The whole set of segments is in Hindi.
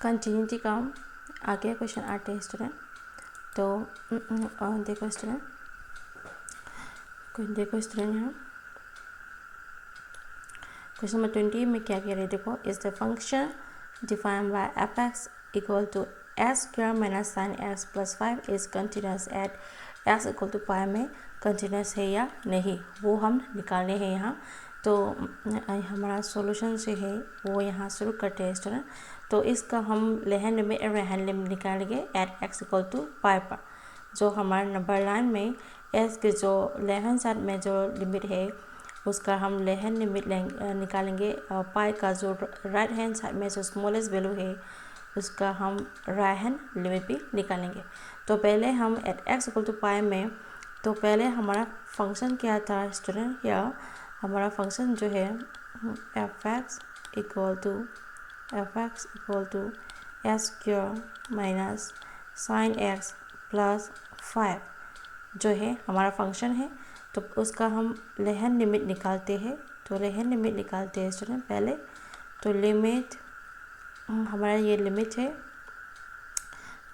कंटिन्यूटी का आगे क्वेश्चन आते हैं स्टूडेंट। तो देखो स्टूडेंट यहाँ क्वेश्चन नंबर 20 में क्या कह रहे हैं, देखो is the function defined by f x equal to S square minus sine x plus 5 is continuous at x equal to pi में कंटिन्यूस है या नहीं, वो हम निकालने हैं यहाँ। तो हमारा सॉल्यूशन जो है वो यहाँ शुरू करते हैं स्टूडेंट। तो इसका हम लेहन लिमिट और रहन लिमिट निकालेंगे eight x equal to pi पर। जो हमारा नंबर लाइन में एस के जो लेफ्ट साइड में जो लिमिट है उसका हम लेहन लिमिट निकालेंगे, और पाई का जो राइट हैंड साइड में जो स्मॉलेस्ट वैल्यू है उसका हम राइट हैंड लिमिट भी निकालेंगे। तो पहले हम eight x equal to pi में, तो पहले हमारा फंक्शन क्या था स्टूडेंट, या हमारा फंक्शन जो है F x equal to S square minus sine x plus 5 जो है हमारा फंक्शन है। तो उसका हम लेहन लिमिट निकालते हैं। तो लेहन लिमिट निकालते हैं स्टूडेंट पहले। तो लिमिट हमारा ये लिमिट है,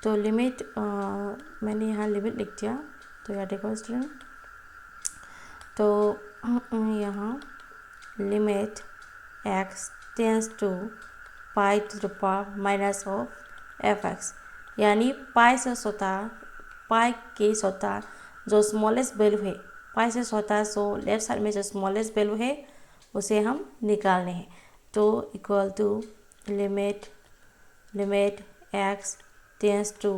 तो लिमिट मैंने यहाँ लिमिट लिख दिया। तो यहाँ देखो स्टूडेंट, तो यहाँ limit x tends to pi to the power minus of F X, यानी पाई से स्वतः पाई के स्वतः जो स्मॉलेस्ट वैल्यू है, पाई से स्वतः सो लेफ्ट साइड में जो स्मॉलेस्ट वैल्यू है उसे हम निकालने हैं। तो equal to limit x tends to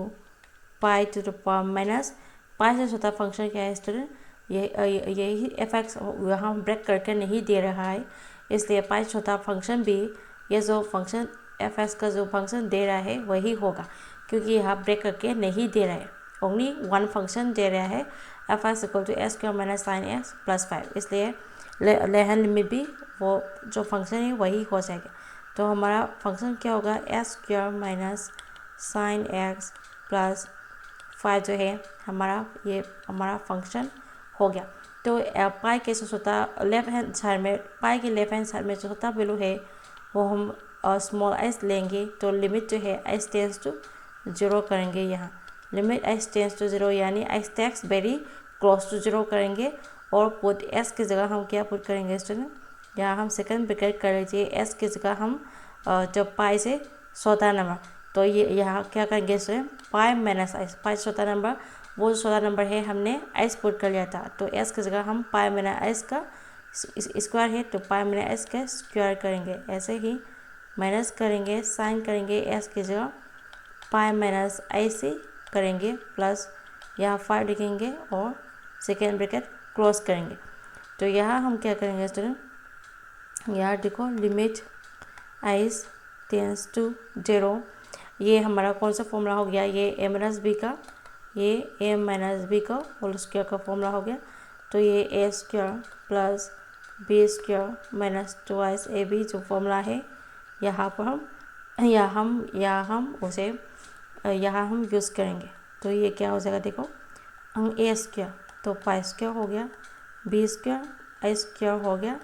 pi to the power minus pi से स्वतः फंक्शन क्या है स्टूडेंट, यही एफ एक्स यहाँ ब्रेक करके नहीं दे रहा है, इसलिए पाई छोटा फंक्शन भी ये जो फंक्शन एफ एक्स का जो फंक्शन दे रहा है वही होगा, क्योंकि यहाँ ब्रेक करके नहीं दे रहा है, ओनली वन फंक्शन दे रहा है F x equal to S square minus sine x plus 5, इसलिए लेहन लिमिट भी वो जो फंक्शन है वही हो जाएगा। तो हमारा फंक्शन क्या होगा, S square minus sine x plus 5 जो है हमारा ये हमारा फंक्शन हो गया। तो पाई के स्वतः लेफ्ट हैंड साइड में, पाई के लेफ्ट हैंड साइड में जो स्वतः वैल्यू है वो हम स्मॉल एस लेंगे। तो लिमिट जो है एस टेंस टू 0 करेंगे, यहाँ लिमिट एस टेंस टू 0 यानी s takes very close to 0 करेंगे, और पुट एस की जगह हम क्या पुट करेंगे स्टूडेंट, यहाँ हम सेकंड ब्रैकेट कर लीजिए, एस की जगह हम जब पाई से छोटा नंबर, तो ये यहाँ क्या करेंगे स्टूडेंट, पाई माइनस एस, पाई छोटा नंबर, वो जो छोटा नंबर है हमने एस पुट कर लिया था, तो एस की जगह हम पाई माइनस एस का स्क्वायर है तो पाई माइनस एस का स्क्वायर करेंगे, ऐसे ही माइनस करेंगे, साइन करेंगे एस की जगह पाई माइनस एस से करेंगे, प्लस यहाँ 5 लिखेंगे और सेकेंड ब्रैकेट क्लोज करेंगे। तो यहाँ हम क्या करेंगे स्टूडेंट, यहाँ देखो लिमिट एस टेंस टू 0, ये हमारा कौन सा फॉर्मूला हो गया, ये ए माइनस बी का, ये ए माइनस बी का होल स्क्वायर का फॉर्मूला हो गया। तो ये a square plus b square minus 2 a b जो फॉर्मूला है यहाँ पर हम उसे यहाँ हम यूज़ करेंगे। तो ये क्या हो जाएगा, देखो ए स्क्वायर तो पाई स्क्वायर हो गया, बी स्क्वायर ए स्क्वायर हो गया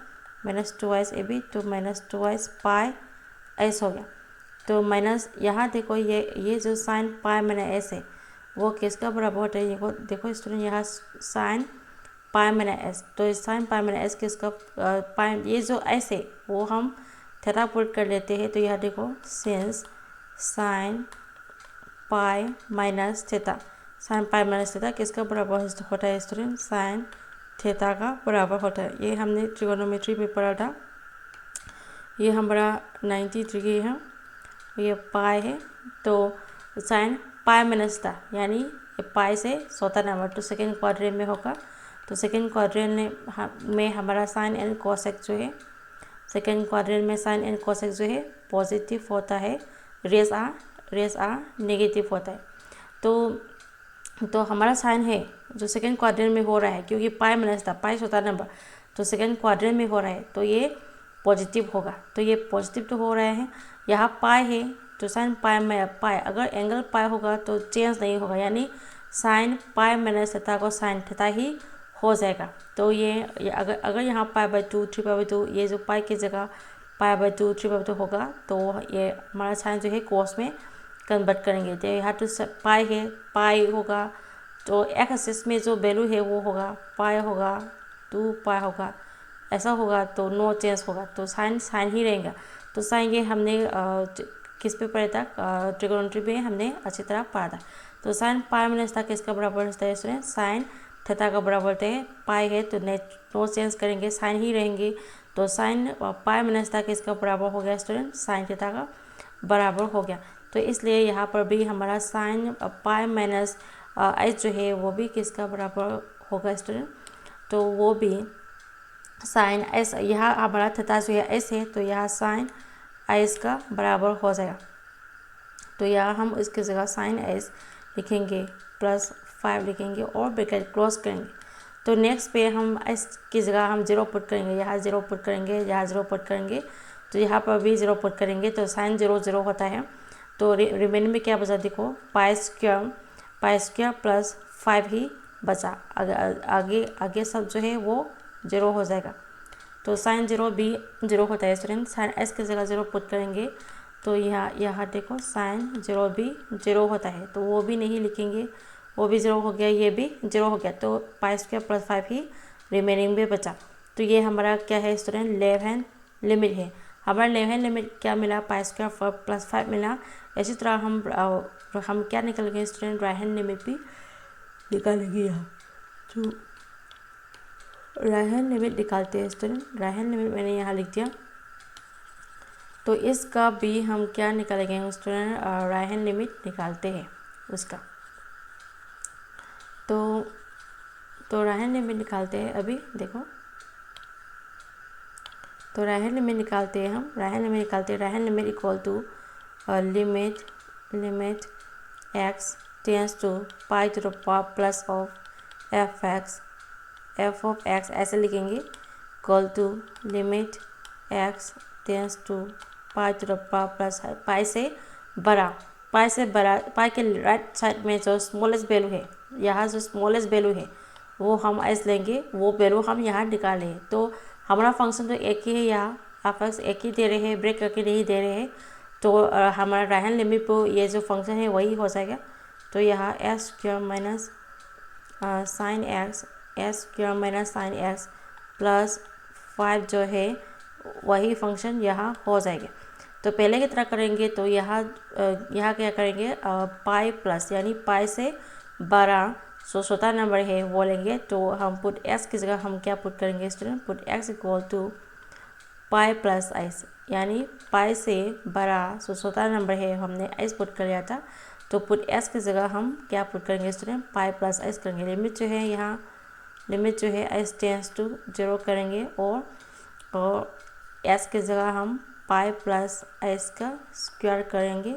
माइनस 2 ए बी, तो माइनस 2 पाई एस हो गया। तो माइनस यहाँ देखो ये जो साइन पाई माइनस एस है वो किसका बराबर होता है, ये देखो स्टूडेंट यहाँ साइन पाई माइनस एस, तो साइन पाई माइनस एस किसका पाई, ये जो एस है वो हम थीटा पुट कर लेते हैं। तो यहाँ देखो since sine pi minus theta, sine pi minus theta किसका बराबर होता है स्टूडेंट, साइन थीटा का बराबर होता है। ये हमने ट्रिगोनोमेट्री में पढ़ा था, ये हमारा 93 है, ये पाई है, तो साइन पाई माइनस था यानी पाई से छोटा नंबर, तो सेकेंड क्वाड्रेंट में होगा। तो सेकेंड क्वाड्रेंट में हमारा साइन एंड कोसेक जो है, सेकेंड क्वाड्रेंट में साइन एंड कोसेक जो है पॉजिटिव होता है, रेस आर नेगेटिव होता है। तो हमारा साइन है जो सेकेंड क्वाड्रेंट में हो रहा है, क्योंकि पाई माइनस था, पाई छोटा नंबर, तो सेकेंड क्वाड्रेंट में हो रहा है तो ये पॉजिटिव होगा। तो ये पॉजिटिव तो हो रहा है, यहाँ पाई है तो साइन पाई में पाई, अगर एंगल पाई होगा तो चेंज नहीं होगा, यानी साइन पाई माइनस थीटा को साइन थीटा ही हो जाएगा। तो ये अगर यहाँ पाई बाई 2 3 पाई बाई 2, ये जो पाई की जगह पाई/2 3/2 होगा, तो ये हमारा साइन जो है कोस में कन्वर्ट करेंगे। तो यहाँ तो पाई है, पाई होगा, तो एक्स एक्सिस में जो वैल्यू है वो होगा पाई होगा, 2 पाई होगा, ऐसा होगा तो नो चेंज होगा, तो साइन साइन ही रहेगा। तो साइन ये हमने किस पे पढ़ा था, ट्रिगोनोमेट्री में हमने अच्छी तरह पढ़ा था। तो साइन पाई माइनस था किसका बराबर होता है स्टूडेंट, साइन थीटा का बराबर होता है। पाई है तो नो चेंज करेंगे, साइन ही रहेंगे, तो साइन पाई माइनस था किसका बराबर हो गया स्टूडेंट, साइन थीटा का बराबर हो गया। तो इसलिए यहाँ पर भी हमारा साइन पाई माइनस एच जो है वो भी किसका बराबर होगा स्टूडेंट, तो वो भी साइन एस, यहाँ हमारा थीटा जो है एस है, तो यहाँ साइन एस का बराबर हो जाएगा। तो यहाँ हम इसकी जगह साइन एस लिखेंगे, +5 लिखेंगे और ब्रैकेट क्लोज करेंगे। तो नेक्स्ट पे हम एस की जगह हम 0 पुट करेंगे, यहाँ 0 पुट करेंगे, यहाँ 0 पुट करेंगे, तो यहाँ पर भी 0 पुट करेंगे, तो साइन 0 0 होता है। तो रिमेनिंग में क्या बचा देखो, पाई स्क्वायर +5 ही बचा, आगे सब जो है वो 0 हो जाएगा। तो साइन 0 भी 0 होता है स्टूडेंट, साइन एस की जगह 0 पुट करेंगे, तो यहाँ देखो साइन 0 भी 0 होता है, तो वो भी नहीं लिखेंगे, वो भी 0 हो गया, ये भी 0 हो गया, तो पाई स्क्वायर +5 ही रिमेनिंग में बचा। तो ये हमारा क्या है स्टूडेंट, लेफ्ट हैंड लिमिट है। हमारा लेफ्ट हैंड लिमिट क्या मिला, पाई स्क्वायर +5 मिला। इसी तरह हम क्या निकालेंगे स्टूडेंट, राइट हैंड लिमिट भी निकालेंगे। यहाँ तो राइट हैंड लिमिट निकालते हैं स्टूडेंट, राइट हैंड लिमिट मैंने यहाँ लिख दिया। तो इसका भी हम क्या निकालेंगे स्टूडेंट, राइट हैंड लिमिट निकालते हैं उसका। तो राइट हैंड लिमिट निकालते हैं अभी देखो, तो राइट हैंड लिमिट निकालते हैं हम, राइट हैंड लिमिट निकालते हैं। Right hand limit equal to limit x tends to pi to the power plus of f of x ऐसे लिखेंगे, equal to limit x tends to pi to the power plus pi से बड़ा, पाई के राइट साइड में जो स्मॉलेस्ट वैल्यू है, यहाँ जो स्मॉलेस्ट वैल्यू है वो हम ऐसे लेंगे, वो वैल्यू हम यहाँ निकाले हैं। तो हमारा फंक्शन तो एक ही है, यहाँ आप एक ही दे रहे हैं, ब्रेक करके नहीं दे रहे हैं, तो हमारा राइट हैंड लिमिट पर ये जो फंक्शन है वही हो जाएगा। तो यहाँ S square minus sine x, S square minus sine x +5 जो है वही फंक्शन यहाँ हो जाएगा। तो पहले की तरह करेंगे, तो यहाँ क्या करेंगे, पाई प्लस यानी पाई से बड़ा जो छोटा नंबर है वो लेंगे। तो हम पुट एक्स की जगह हम क्या पुट करेंगे student, put x equal to pi plus s, यानी पाई से बड़ा जो छोटा नंबर है हमने एस पुट कर लिया था, तो पुट एस की जगह हम क्या पुट करेंगे स्टूडेंट, पाई प्लस एस करेंगे। लिमिट जो है यहाँ, लिमिट जो है एस टेंस टू 0 करेंगे, और एस की जगह हम पाई प्लस एस का स्क्वायर करेंगे,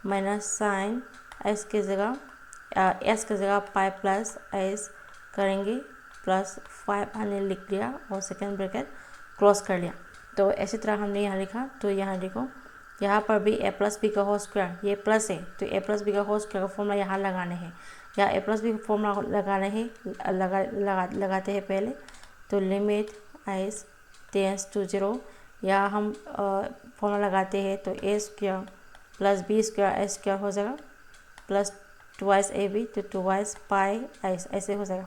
माइनस साइन एस की जगह पाई प्लस एस करेंगे, +5 हमने लिख लिया और सेकेंड ब्रैकेट क्लोज कर लिया। तो इसी तरह हमने यहाँ लिखा। तो यहाँ देखो, यहाँ पर भी a + b का होल स्क्वायर, ये प्लस है तो a + b का होल स्क्वायर का फॉर्मूला यहाँ लगाने हैं, या a + b का फॉर्मूला लगाने हैं, लगाते हैं पहले। तो लिमिट एस टेंस टू 0, या हम फॉर्मूला लगाते हैं, तो a square + b square s square हो जाएगा, प्लस 2 ab, तो 2 पाई एस ऐसे हो जाएगा।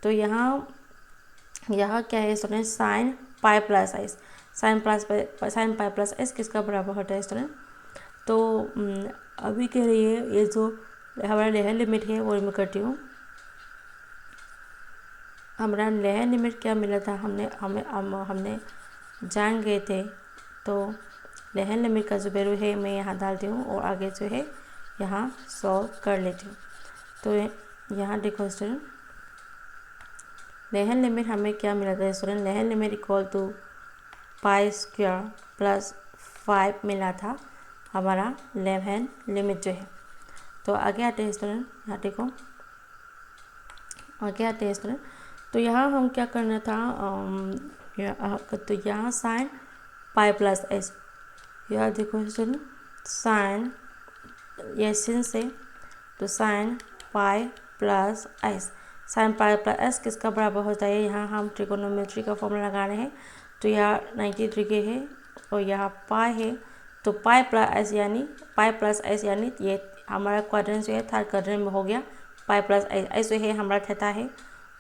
तो यहाँ क्या है student, sine pi plus S, sine pi plus S किसका बराबर होता है स्टूडेंट। तो अभी कह रही है ये जो हमारा लेहर लिमिट है वो मैं करती हूँ। हमारा लेहर लिमिट क्या मिला था, हमने जान गए थे। तो लेहर लिमिट का जो वैल्यू है मैं यहाँ डालती हूँ और आगे जो है यहाँ सॉल्व कर लेती हूँ। तो यहाँ देखो स्टूडेंट, लेहर लिमिट हमें क्या मिला था स्टूडेंट, लेहर limit equal to pi square +5 मिला था हमारा लेफ्ट हैंड लिमिट जो है। तो आगे आते हैं स्टूडेंट, यहाँ देखो आगे आते हैं स्टूडेंट। तो यहाँ हम क्या करना था, तो यहाँ साइन पाई प्लस एस, यहाँ देखो स्टूडेंट साइन ये sin से, तो sine pi plus S, sine pi plus S किसका बराबर होता है, यहाँ हम ट्रिगोनोमेट्री का फॉर्मूला लगा रहे हैं। तो यहाँ 90 डिग्री है और यहाँ पाई है, तो पाई प्लस एस यानी ये हमारा क्वाड्रेंट जो है थर्ड क्वाड्रेंट में हो गया। पाई प्लस एस जो है हमारा थीटा है,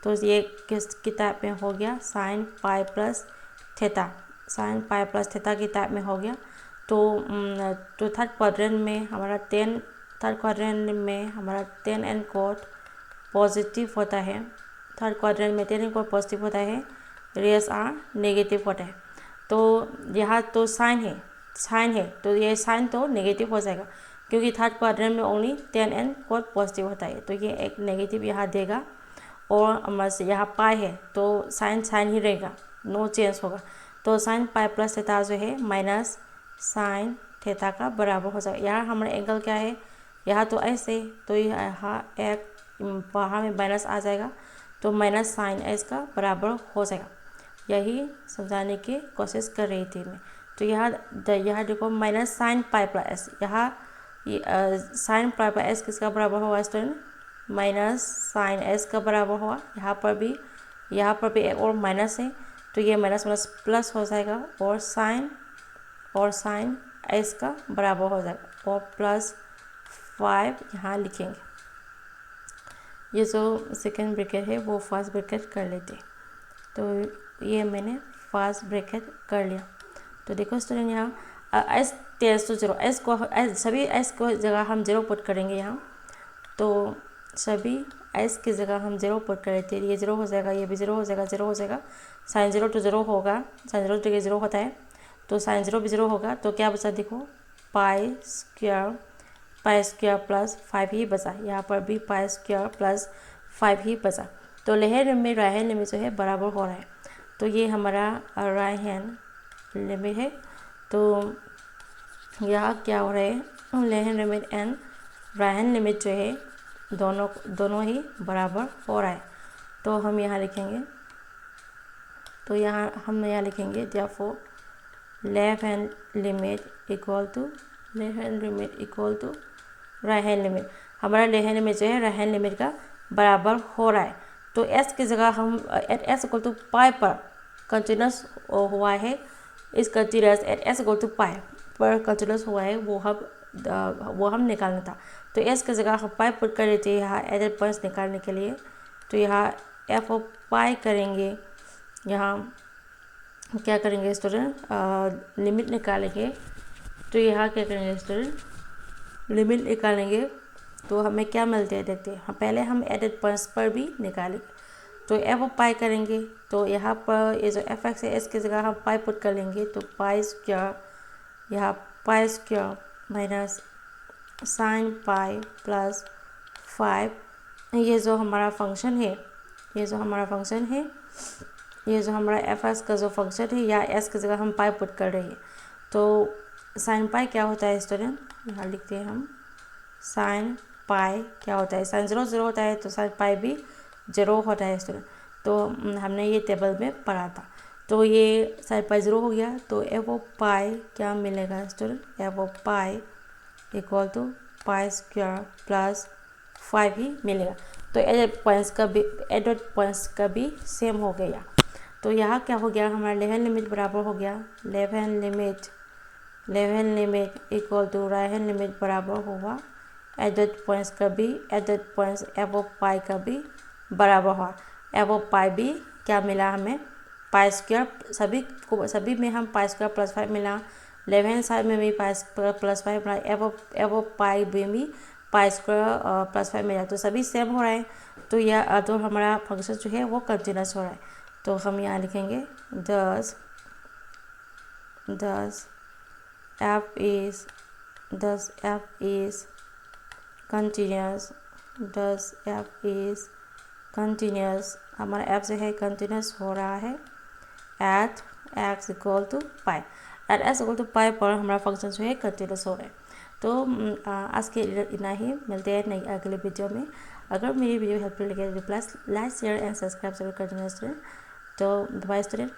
तो ये किस किताब में हो गया, sine pi plus theta, sine pi plus theta किताब में हो गया। तो थर्ड क्वाड्रेंट में हमारा टेन एंड कोट पॉजिटिव होता है। थर्ड क्वाड्रेंट में टेन एंड कोट पॉजिटिव होता है, रेस आर नेगेटिव होता है। तो यहाँ तो साइन है तो ये साइन तो नेगेटिव हो जाएगा, क्योंकि थर्ड क्वाड्रेंट में only tan and cot positive होता है, तो ये एक नेगेटिव यहाँ देगा। और यहाँ पाई है तो साइन ही रहेगा, नो चेंज होगा। तो साइन पाई प्लस थीटा जो है माइनस साइन थीटा का बराबर हो जाएगा। यहाँ हमारा एंगल क्या है, यहाँ तो ऐसे, तो यहाँ एक बाहर में माइनस आ जाएगा, तो माइनस साइन एस का बराबर हो जाएगा। यही समझाने की कोशिश कर रही थी मैं। तो यहाँ देखो minus sine pi plus S, यहाँ साइन पाई प्लस एस किसका बराबर होगा स्टूडेंट, माइनस साइन एस का बराबर होगा। यहाँ पर भी एक और माइनस है, तो ये माइनस माइनस प्लस हो जाएगा और साइन एस का बराबर हो जाएगा, और प्लस 5 यहाँ लिखेंगे। ये जो सेकेंड ब्रैकेट है वो फर्स्ट ब्रैकेट कर लेते, तो ये मैंने फर्स्ट ब्रैकेट कर लिया। तो देखो स्टूडेंट यहाँ एस टेंस टू जीरो, सभी एस को जगह हम जीरो पुट करेंगे यहाँ, तो सभी एस की जगह हम जीरो पुट कर लेते हैं। ये जीरो हो जाएगा, ये भी जीरो हो जाएगा, साइन जीरो टू जीरो होगा, साइन जीरो टू जीरो होता है, तो साइन जीरो भी जीरो होगा। तो क्या बचा देखो, पाई स्क्वायर प्लस 5 ही बचा, यहाँ पर भी पाई स्क्वायर प्लस 5 ही बचा। तो लेफ्ट हैंड में राइट हैंड लिमिट जो है बराबर हो रहा है, तो ये हमारा राइट हैंड लिमिट है। तो यहाँ क्या हो रहा है, left hand limit and right hand limit जो है दोनों ही बराबर हो रहा है। तो हम यहाँ लिखेंगे, therefore left hand limit equal to right hand limit. हमारा लेफ्ट हैंड लिमिट जो है राइट हैंड लिमिट का बराबर हो रहा है। तो एस की जगह हम at s equal to pi पर कंटिन्यूस हुआ है, इस continuous at s equal to pi पर कंटिन्यूस हुआ है, वो हम निकालना था। तो एस की जगह हम पाई पुट कर लेते हैं यहाँ एडेड पॉइंट्स निकालने के लिए। तो यहाँ एफ ऑफ पाई करेंगे, यहाँ क्या करेंगे स्टूडेंट, लिमिट निकालेंगे। तो यहाँ क्या करेंगे स्टूडेंट, लिमिट निकालेंगे, तो हमें क्या मिलते हैं देखते हैं। पहले हम एडेड पॉइंट्स पर भी निकालेंगे, तो एफ ऑफ पाई करेंगे, तो यहाँ पर ये जो एफ एक्स है एस की जगह हम पाई पुट कर लेंगे, तो पाई स्क्वायर, यहाँ pi square minus sine pi plus 5, ये जो हमारा फंक्शन है, ये जो हमारा एफ एक्स का जो फंक्शन है, या एस की जगह हम पाई पुट कर रहे हैं। तो साइन पाई क्या होता है स्टूडेंट, यहाँ लिखते हैं हम, साइन पाई क्या होता है, साइन जीरो होता है, तो साइन पाई भी जीरो होता है स्टूडेंट। तो हमने ये टेबल में पढ़ा था। तो ये साइन पाई जीरो हो गया, तो एफ ऑफ पाई क्या मिलेगा student, f of pi equal to pi square plus 5 ही मिलेगा। तो एडेड पॉइंट्स का भी सेम हो गया। तो यहाँ क्या हो गया, हमारा लेफ्ट हैंड लिमिट बराबर हो गया, left hand limit equal to right hand limit बराबर होगा एडेड पॉइंट्स एफ ऑफ पाई का भी बराबर हुआ। एफ ऑफ पाई भी क्या मिला हमें, पाई स्क्वायर, सभी में हम पाई स्क्वायर प्लस 5 मिला, लेफ्ट हैंड साइड में भी पाई स्क्वायर प्लस 5 मिला, एफ ऑफ पाई में भी पाई स्क्वायर प्लस 5 मिला, तो सभी सेम हो रहा है। तो यह तो हमारा फंक्शन जो है वो कंटिन्यूस हो रहा है। तो हम यहाँ लिखेंगे दस एफ इज कंटिन्यूस, हमारा एफ जो है कंटिन्यूस हो रहा है eight x equal to pi, पर हमारा फंक्शन जो है कंटिन्यूस हो रहा है। तो आज के इतना ही, मिलते हैं नई अगले वीडियो में। अगर मेरी वीडियो हेल्पफुल लगे तो please like share and subscribe जरूर कर देना स्टूडेंट। तो बाय स्टूडेंट।